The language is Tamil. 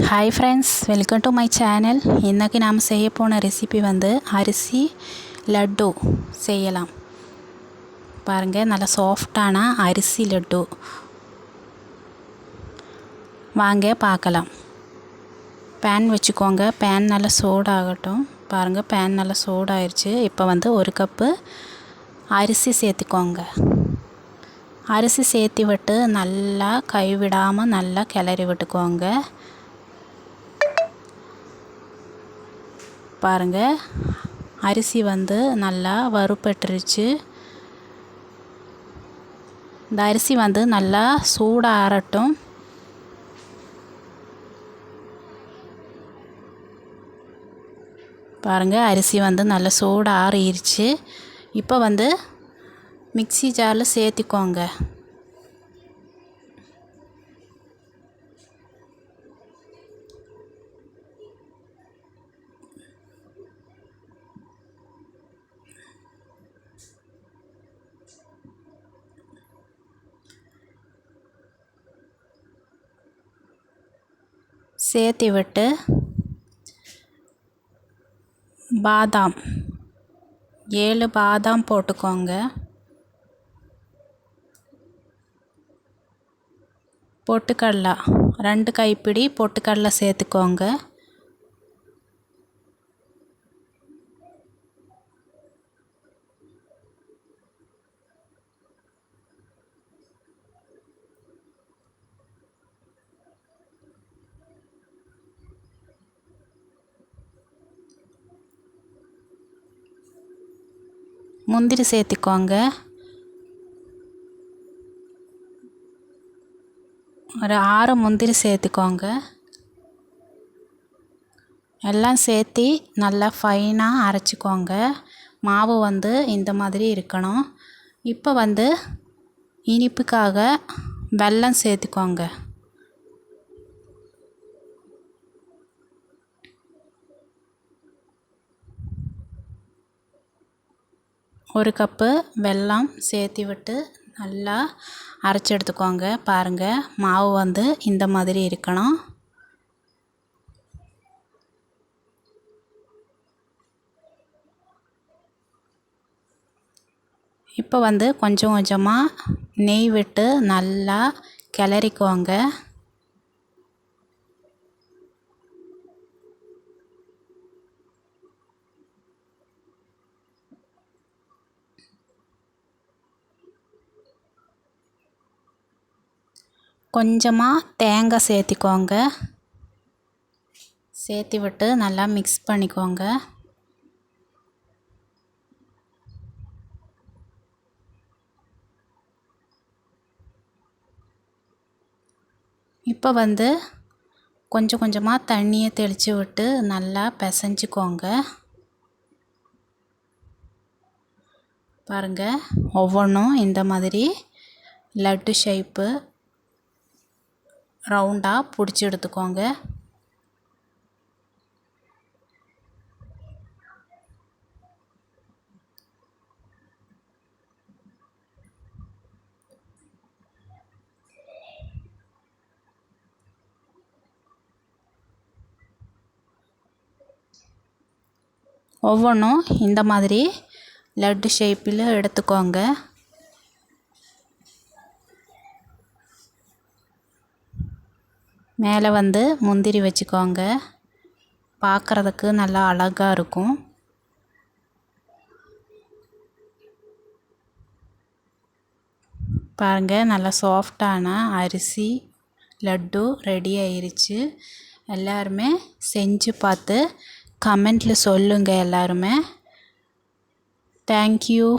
Hi friends, welcome to my channel. இன்றைக்கி நாம் செய்ய போன ரெசிபி அரிசி லட்டு செய்யலாம். பாருங்கள், நல்லா சாஃப்டான அரிசி லட்டு. வாங்க பார்க்கலாம். பேன் வச்சுக்கோங்க. பேன் நல்லா சூடாகட்டும். பாருங்கள், பேன் நல்லா சூடாயிருச்சு. இப்போ ஒரு கப்பு அரிசி சேர்த்துக்கோங்க. அரிசி சேர்த்து விட்டு நல்லா கைவிடாமல் நல்லா கிளறி விட்டுக்கோங்க. பாருங்கள், அரிசி நல்லா வறுபட்டுருச்சு. இந்த அரிசி நல்லா சூடாகட்டும். பாருங்கள், அரிசி நல்லா சூடாறிடுச்சு. இப்போ மிக்ஸி ஜாரில் சேர்த்துக்கோங்க. சேர்த்து விட்டு பாதாம் 7 பாதாம் போட்டுக்கோங்க. பொட்டுக்கடலை 2 கைப்பிடி பொட்டுக்கடலை சேர்த்துக்கோங்க. முந்திரி சேர்த்துக்கோங்க. ஒரு 6 முந்திரி சேர்த்துக்கோங்க. எல்லாம் சேர்த்து நல்லா ஃபைனாக அரைச்சிக்கோங்க. மாவு இந்த மாதிரி இருக்கணும். இப்போ இனிப்புக்காக வெல்லம் சேர்த்துக்கோங்க. ஒரு கப்பு வெல்லம் சேர்த்து விட்டு நல்லா அரைச்சி எடுத்துக்கோங்க. பாருங்கள், மாவு இந்த மாதிரி இருக்கணும். இப்போ கொஞ்சம் கொஞ்சமாக நெய் விட்டு நல்லா கிளறிக்கோங்க. கொஞ்சமாக தேங்காய் சேர்த்திக்கோங்க. சேர்த்து விட்டு நல்லா மிக்ஸ் பண்ணிக்கோங்க. இப்போ கொஞ்சம் கொஞ்சமாக தண்ணியை தெளித்து விட்டு நல்லா பிசைஞ்சிக்கோங்க. பாருங்கள், ஒவ்வொன்றும் இந்த மாதிரி லட்டு ஷேப்பு ரவுண்டாக பிடிச்சி எடுத்துக்கோங்க. ஒவ்வொன்றும் இந்த மாதிரி லட்டு ஷேப்பில் எடுத்துக்கோங்க. மேலே முந்திரி வச்சுக்கோங்க. பார்க்குறதுக்கு நல்லா அழகாக இருக்கும். பாருங்கள், நல்லா சாஃப்டான அரிசி லட்டு ரெடி ஆயிருச்சு. எல்லாருமே செஞ்சு பார்த்து கமெண்ட்டில் சொல்லுங்கள். எல்லாருமே தேங்க்யூ.